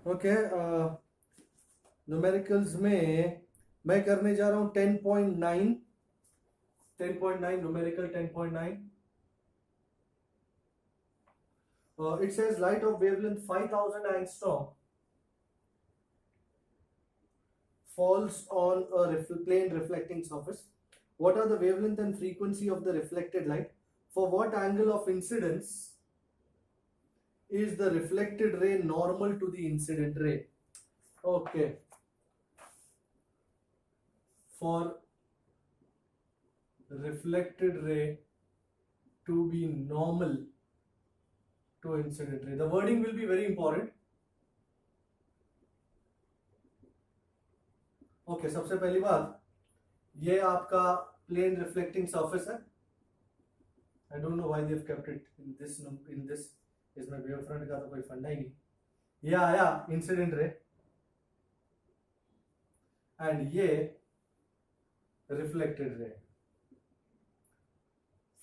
Okay, numericals में मैं करने जा रहा हूं 10.9 numerical 10.9. It says light of wavelength 5000 angstrom falls on a plane reflecting surface. What are the wavelength and frequency of the reflected light? For what angle of incidence is the reflected ray normal to the incident ray? Okay. For reflected ray to be normal to incident ray, the wording will be very important. Okay, सबसे पहली बात, ये आपका plane reflecting surface है. I don't know why they've kept it in this. इसमें wavefront का तो कोई फंडा ही नहीं. ये आया incident ray and ये reflected ray.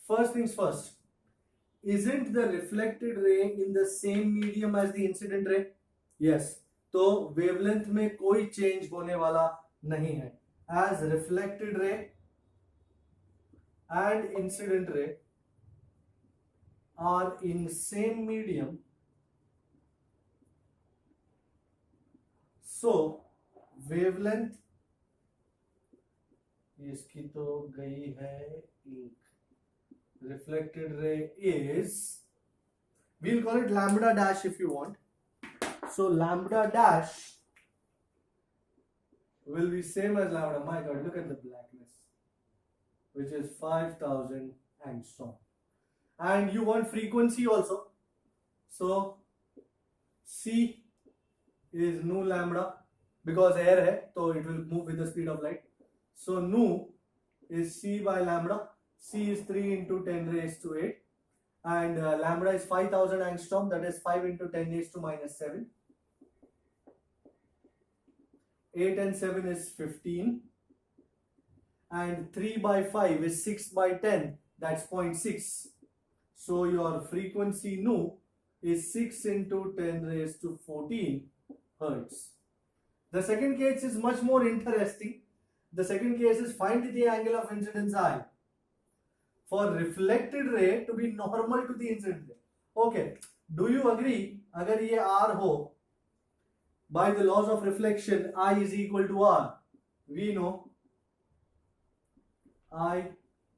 First things first, isn't the reflected ray in the same medium as the incident ray? Yes. तो wavelength में कोई change होने वाला नहीं है. As reflected ray and incident ray are in same medium, so wavelength, इसकी तो गई है ink. Reflected ray is, we'll call it lambda dash if you want. So lambda dash will be same as lambda. My God, look at the blackness, which is 5000 angstrom. And you want frequency also. So C is nu lambda, because air hai, so it will move with the speed of light. So nu is C by lambda. C is 3 into 10 raised to 8, and lambda is 5000 angstrom, that is 5 into 10 raised to minus 7. 8 and 7 is 15, and 3 by 5 is 6 by 10, that's 0.6. So your frequency nu is 6 into 10 raised to 14 hertz. The second case is much more interesting. The second case is find the angle of incidence I for reflected ray to be normal to the incident ray. Okay, do you agree? अगर ये R हो, by the laws of reflection, I is equal to R. We know I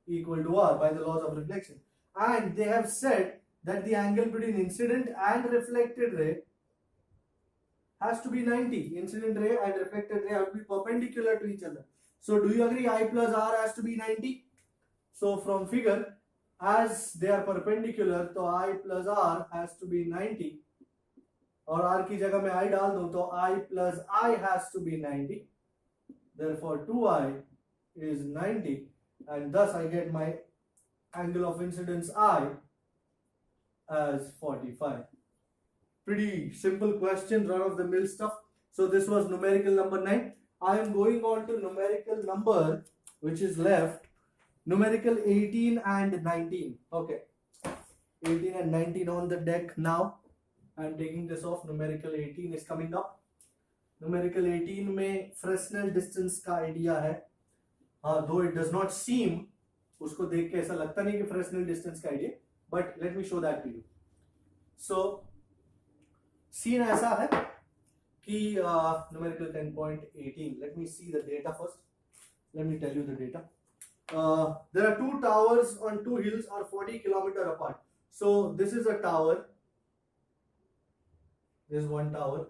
equal to R by the laws of reflection. And they have said that the angle between incident and reflected ray has to be 90. Incident ray and reflected ray have to be perpendicular to each other. So do you agree I plus R has to be 90? So from figure, as they are perpendicular, तो I plus R has to be 90. और R की जगह मैं I डाल दूं तो I plus I has to be 90. Therefore 2I is 90, and thus I get my angle of incidence I as 45. Pretty simple question, run of the mill stuff. So this was numerical number 9. I am going on to numerical number which is left. Numerical 18 and 19. Okay, 18 and 19 on the deck now. I am taking this off. Numerical 18 is coming up. Numerical 18 में Fresnel distance का idea है. Though it does not seem, उसको देख के ऐसा लगता नहीं कि Fresnel distance का idea, but let me show that to you. So scene ऐसा है कि numerical 10.18. Let me see the data first. Let me tell you the data. There are two towers on two hills are 40 kilometers apart. So this is a tower. This is one tower,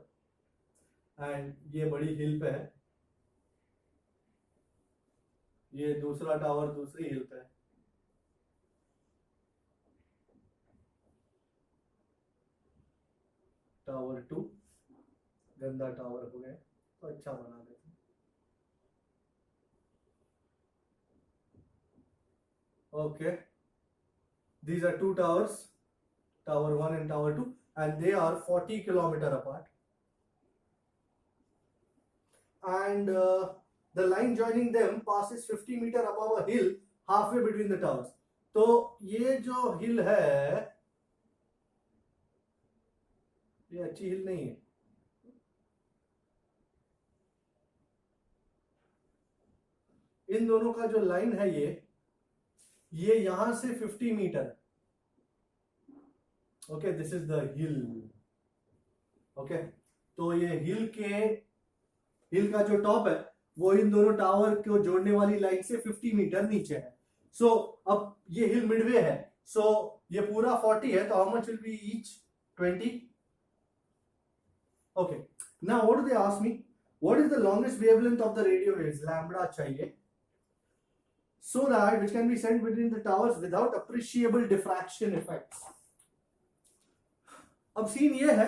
and ये बड़ी हिल पे है. ये दूसरा tower दूसरी हिल पे है. Tower 2 गंदा टावर हो गया, तो अच्छा बना देते हैं. Okay, these are two towers, tower 1 and tower 2, and they are 40 kilometers apart. And the line joining them passes 50 meters above a hill halfway between the towers. तो ये जो हिल है, ये अच्छी हिल नहीं है. इन दोनों का जो लाइन है ये यहां से 50 metres, okay, this is the hill, okay. तो ये हिल का जो टॉप है वो इन दोनों टावर को जोड़ने वाली लाइन से 50 मीटर नीचे है। सो अब ये हिल मिडवे है, सो ये पूरा 40 है, तो how much will be each? 20। Okay, now what do they ask me, what is the longest wavelength of the radio waves? Lambda चाहिए, so that which can be sent between the towers without appreciable diffraction effects. अब scene ये है,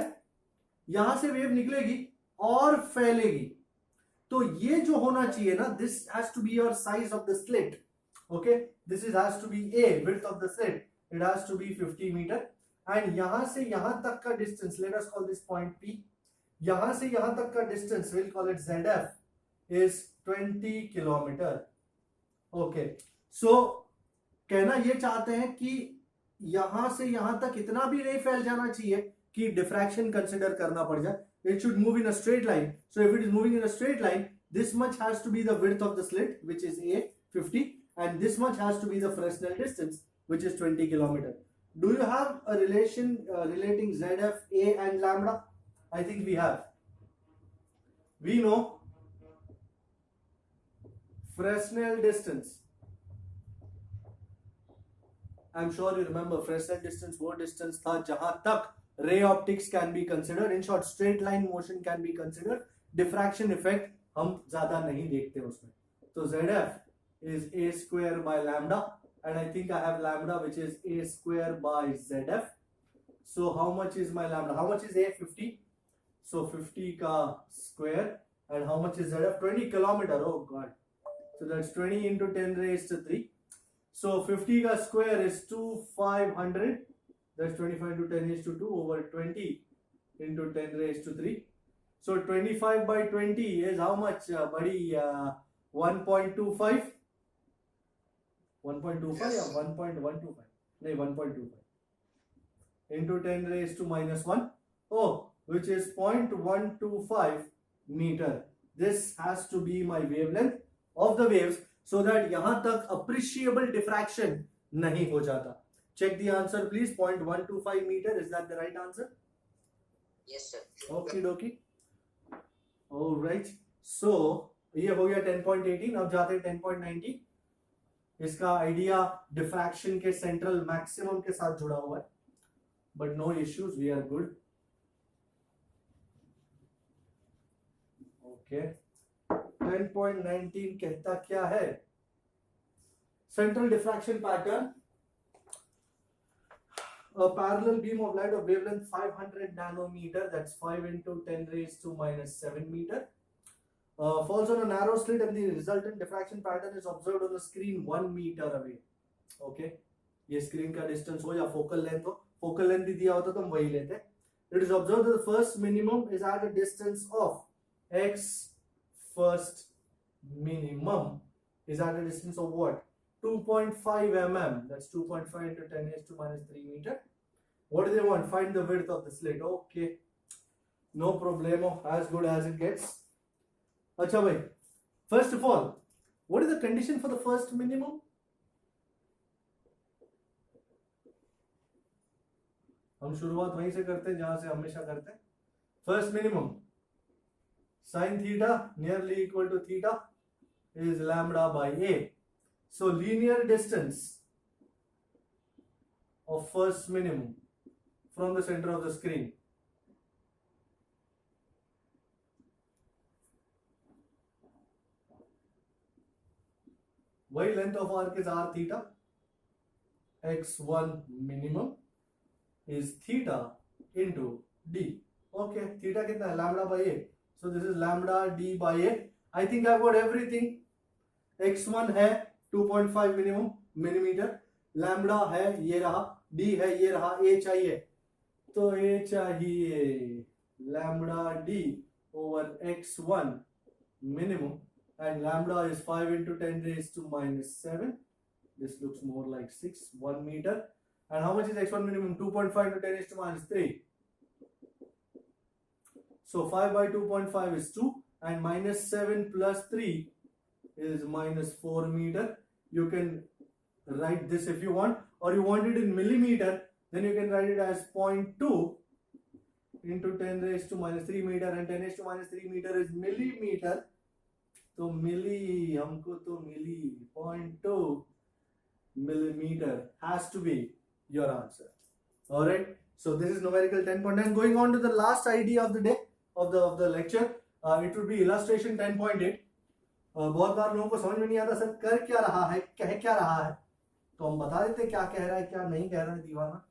यहां से wave निकलेगी और फैलेगी, तो ये जो होना चाहिए ना, this has to be your size of the slit, okay, this is has to be a width of the slit, it has to be 50 metre, and यहां से यहां तक का distance, let us call this point P, यहां से यहां तक का distance, will call it ZF, is 20 kilometre, okay. So कहना ये चाहते हैं कि यहां से यहां तक इतना भी नहीं फैल जाना चाहिए कि डिफ्रैक्शन कंसिडर करना पड़ जाए, it should move in a straight line. So if it is moving in a straight line, this much has to be the width of the slit, which is A, 50, and this much has to be the Fresnel distance, which is 20 kilometer. Do you have a relation relating ZF, A and lambda? I think we have. We know Fresnel distance. I'm sure you remember Fresnel distance, वो distance था जहां तक ray optics can be considered. In short, straight line motion can be considered. Diffraction effect हम ज्यादा नहीं देखते उसमें. तो ZF is A square by lambda, and I think I have lambda which is A square by ZF. So how much is my lambda? How much is A? 50. So 50 का square, and how much is ZF? 20 kilometer. Oh God. So that's 20 into 10 raised to 3. So 50 का square is 2500. That's 25 into 10 raised to 2 over 20 into 10 raised to 3. So 25 by 20 is how much, buddy? 1.25? 1.25 Yes. or 1.125? No, 1.25. Into 10 raised to minus 1. Oh, which is 0.125 meter. This has to be my wavelength of the waves, so that यहां तक appreciable diffraction नहीं हो जाता. Check the answer please. 0.125 meter, is that the right answer? Yes, sir. Okay dokie. All right. So ये हो गया 10.18. अब जाते हैं 10.90. इसका आइडिया डिफ्रैक्शन के सेंट्रल मैक्सिमम के साथ जुड़ा हुआ है, but no issues, we are good. Okay, 10.19 कहता क्या है? Central diffraction pattern. A parallel beam of light of wavelength 500 nanometer, that's 5 into 10 raised to minus 7 meter, falls on a narrow slit, and the resultant diffraction pattern is observed on the screen 1 meter away. Okay, ये screen का distance हो या focal length हो, focal length भी दिया होता तो हम वही लेते हैं. It is observed that the first minimum is at a distance of x. First minimum is at a distance of what? 2.5 mm. That's 2.5 into 10 raised to minus 3 meter. What do they want? Find the width of the slit. Okay, no problemo, as good as it gets. Acha bhai, first of all, what is the condition for the first minimum? हम शुरुआत वहीं से करते हैं जहां से हमेशा करते हैं. First minimum, sin theta nearly equal to theta is lambda by A. So linear distance of first minimum from the center of the screen, why length of arc is r theta, x1 minimum is theta into d. Okay, theta कितना है? Lambda by A. So this is lambda d by A. I think I've got everything. x1 है 2.5 minimum millimetre, lambda है ये रहा, d है ये रहा, a चाहिए तो a चाहिए lambda d over x1 minimum, and lambda is 5 into 10 raised to minus 7. This looks more like 6, 1 meter. And how much is x1 minimum? 2.5 into 10 raised to minus 3. So 5 by 2.5 is 2, and minus 7 plus 3 is minus 4 meter. You can write this if you want, or you want it in millimeter, then you can write it as 0.2 into 10 raised to minus 3 meter, and 10 raised to minus 3 meter is millimeter. तो मिली, हमको तो मिली 0.2 millimeter has to be your answer. All right, so this is numerical 10.9. Going on to the last idea of the day of the lecture, it would be illustration 10.8. बहुत बार लोगों को समझ में नहीं आता सर कर क्या रहा है, कह क्या रहा है, तो हम बता देते क्या कह रहा है क्या नहीं कह रहा है दीवाना.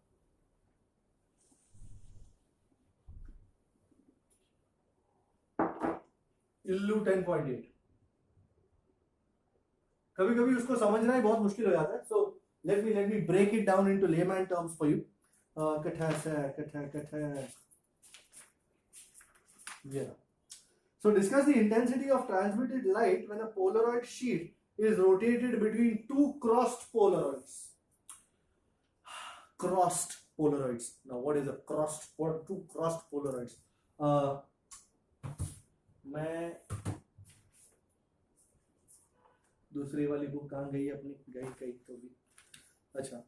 इल्लू 10.8. कभी कभी उसको समझना ही बहुत मुश्किल हो जाता है. सो let me break it down into layman terms for you. Yeah. So discuss the intensity of transmitted light when a Polaroid sheet is rotated between two crossed Polaroids. Crossed Polaroids. Now what is a crossed or two crossed Polaroids? मैं दूसरी वाली book कहाँ गई अपनी, गई कहीं तो भी. अच्छा,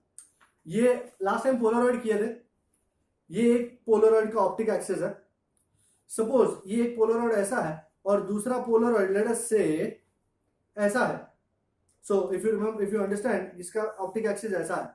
ये लास्ट टाइम पोलरॉइड किए थे. ये एक पोलरॉइड का ऑप्टिक एक्सिस है. सपोज ये एक पोलरॉइड ऐसा है और दूसरा पोलरॉइड लेट अस से ऐसा है. So if you remember, if you understand, इसका ऑप्टिक एक्सिस ऐसा है.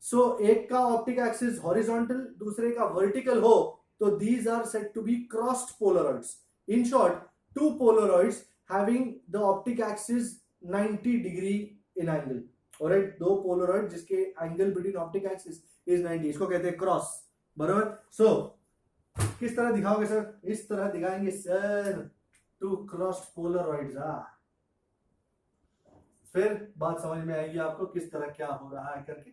सो एक का ऑप्टिक एक्सिस हॉरिजॉन्टल, दूसरे का वर्टिकल हो, तो these are said to be crossed polaroids. In short, two polaroids having the optic axis 90 degree in angle. Alright, दो पोलरॉइड जिसके angle between optic axis is 90, इसको कहते हैं क्रॉस. बराबर. सो किस तरह दिखाओगे सर? इस तरह दिखाएंगे सर, टू क्रॉस्ड पोलरॉइड्स. फिर बात समझ में आएगी आपको किस तरह क्या हो रहा है करके.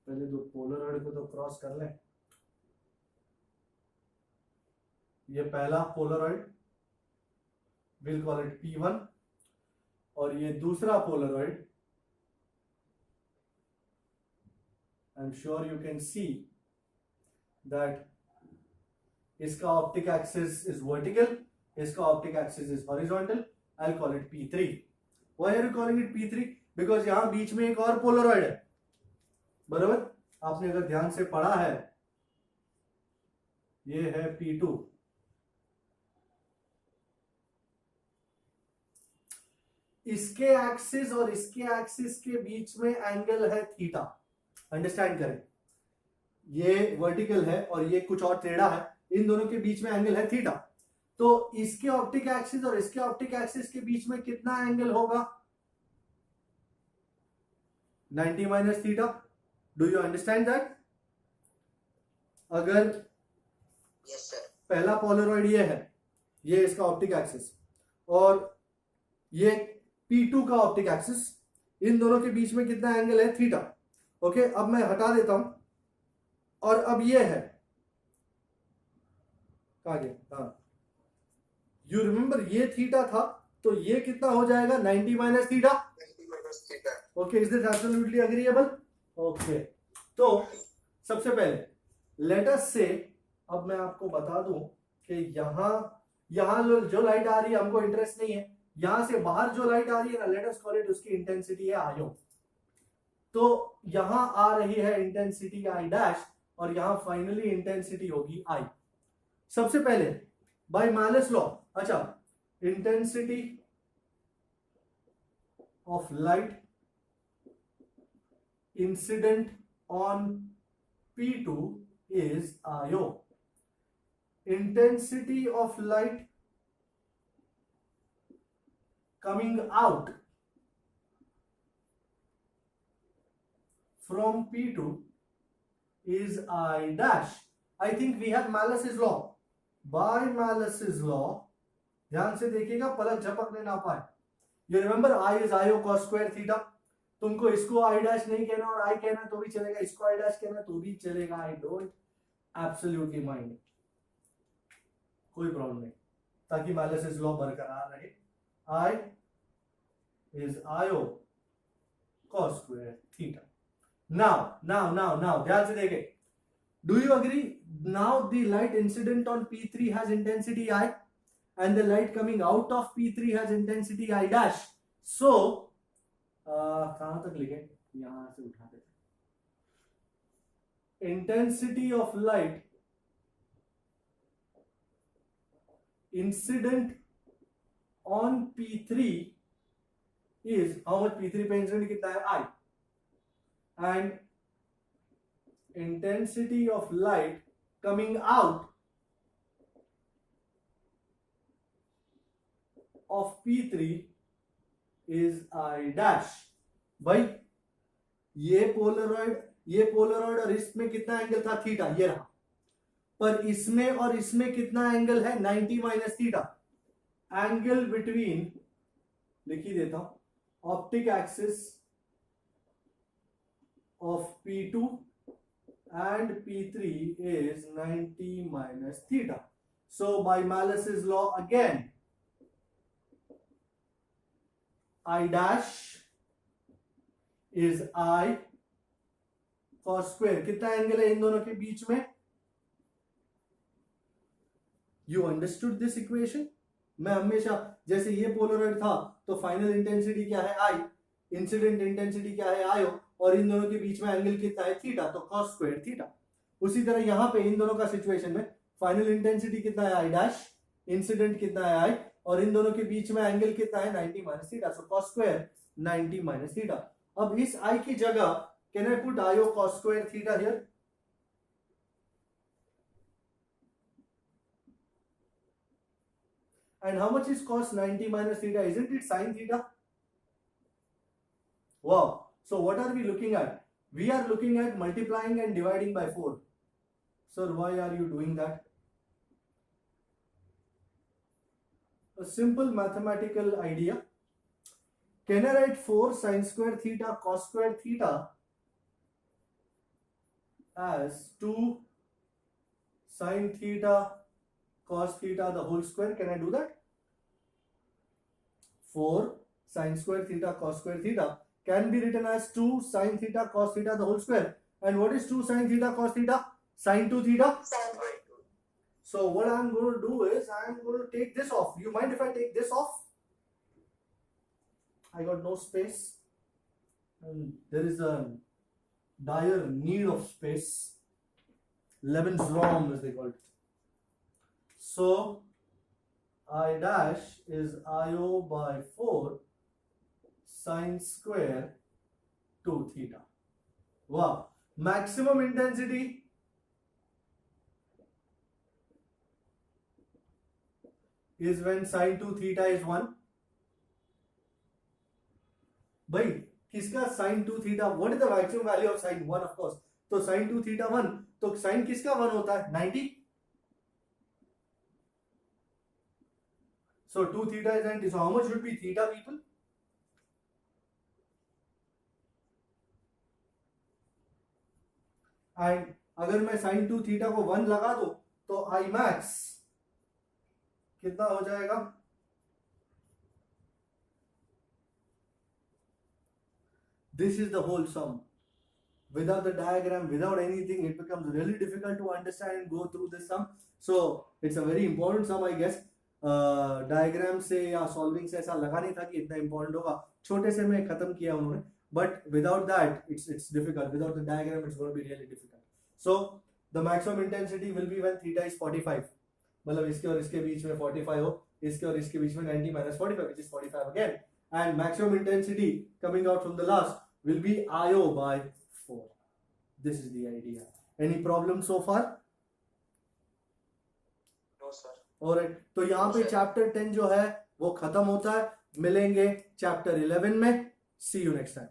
पहले दो पोलरॉइड को तो क्रॉस कर लें. ये पहला Polaroid, will call it P1, और ये दूसरा polaroid, I am sure you can see that इसका ऑप्टिक एक्सिस इज वर्टिकल, इसका optic axis is horizontal. I will call it P3. Why are you calling it P3? Because यहां बीच में एक और पोलरॉइड है. बराबर. आपने अगर ध्यान से पढ़ा है, ये है P2. इसके एक्सिस और इसके एक्सिस के बीच में एंगल है थीटा. अंडरस्टैंड करें, ये वर्टिकल है और ये कुछ और टेढ़ा है. इन दोनों के बीच में एंगल है थीटा. तो इसके ऑप्टिक एक्सिस और इसके ऑप्टिक एक्सिस के बीच में कितना एंगल होगा? 90 minus theta. Do you understand that? अगर Yes, sir. पहला पोलरॉइड ये है, ये इसका ऑप्टिक एक्सिस, और ये P2 का ऑप्टिक एक्सिस, इन दोनों के बीच में कितना एंगल है? थीटा. ओके, अब मैं हटा देता हूं, और अब ये है, कहां गया? हाँ, यू रिमेंबर ये थीटा था, तो ये कितना हो जाएगा? 90 minus theta. 90 minus theta. Okay, is this absolutely agreeable? Okay, तो सबसे पहले लेट अस से, अब मैं आपको बता दूं कि यहां जो लाइट आ रही है हमको इंटरेस्ट नहीं है. यहां से बाहर जो लाइट आ रही है ना, लेट अस कॉल इट, उसकी इंटेंसिटी है आयो. तो यहां आ रही है इंटेंसिटी आई डैश, और यहां फाइनली इंटेंसिटी होगी आई. सबसे पहले बाय मैलेस लॉ, अच्छा, intensity of light incident on P2 is IO. Intensity of light coming out from P2 is I dash. I think we have Malus's law. By Malus's law, ध्यान से देखिएगा, पलक झपकने ना पाए. You remember I is IO cos square theta. तुमको इसको I dash नहीं कहना और आई कहना तो भी चलेगा, इसको आई डैश कहना तो भी चलेगा. आई डोंट एब्सोल्युटली माइंड, कोई प्रॉब्लम नहीं, ताकि मैलेसिस लॉ बरकरार रहे. आई इज आयो कॉस स्क्वायर थीटा. नाउ ध्यान से देखें. Do you agree? Now the light incident on P3 has intensity I, and the light coming out of P3 has intensity I dash. So कहां तक लिखे, यहां से उठा देते, intensity of light incident on P3 is how much? P3 पे incident कितना है? I. And intensity of light coming out of P3 is I dash. भाई ये पोलरॉइड और इसमें कितना एंगल था? थीटा, ये रहा। पर इसमें और इसमें कितना एंगल है? 90 माइनस थीटा। एंगल बिटवीन, लिख ही देता हूं, optic axis of P2 and P3 is 90 minus theta. So by Malus's law again, I dash is I cos square. कितना एंगल है इन दोनों के बीच में? You understood this equation? मैं हमेशा, जैसे ये पोलरॉइड था तो फाइनल इंटेंसिटी क्या है? I. इंसिडेंट इंटेंसिटी क्या है? I. और इन दोनों के बीच में एंगल कितना है? थीटा, तो cos स्क्वायर थीटा। उसी तरह यहां पे इन दोनों का सिचुएशन में फाइनल इंटेंसिटी कितना है? I डैश, इंसिडेंट कितना है? I, और इन दोनों के बीच में एंगल कितना है? 90 माइनस थीटा, सो cos स्क्वायर 90 माइनस थीटा। अब इस I की जगह can I put I of cos square theta here? And how much is cos 90 minus theta? Isn't it sin theta? Wow. So what are we looking at? We are looking at multiplying and dividing by 4. Sir, why are you doing that? A simple mathematical idea. Can I write 4 sin square theta cos square theta as 2 sin theta cos theta the whole square? Can I do that? 4 sin square theta cos square theta can be written as 2 sin theta cos theta the whole square. And what is 2 sin theta cos theta? Sin 2 theta. So what I am going to do is I am going to take this off. You mind if I take this off? I got no space and there is a dire need of space. Lebensraum as they call it. So I dash is IO by 4 sin square 2 theta. Wow. Maximum intensity is when sin 2 theta is 1. भाई किसका sin 2 theta? What is the maximum value of sin 1? Of course. तो sin 2 theta 1, तो sin किसका 1 होता है? 90. So 2 theta is 90. So how much should be theta, people? And अगर मैं sin 2 theta को 1 लगा दो तो I max कितना हो जाएगा? This is the whole sum. Without the diagram, without anything, it becomes really difficult to understand and go through this sum. So it's a very important sum, I guess. Diagram से या solving से ऐसा लगा नहीं था कि इतना important होगा, छोटे से में खत्म किया उन्होंने, but without that it's difficult, without the diagram it's going to be really difficult. So the maximum intensity will be when theta is 45, मतलब इसके और इसके बीच में 45 हो, इसके और इसके बीच में 90 minus 45 which is 45 again, and maximum intensity coming out from the last will be IO by 4. This is the idea. Any problem so far? No sir. Alright, तो यहाँ पे चैप्टर 10 जो है वो खत्म होता है. मिलेंगे चैप्टर 11 में. See you next time.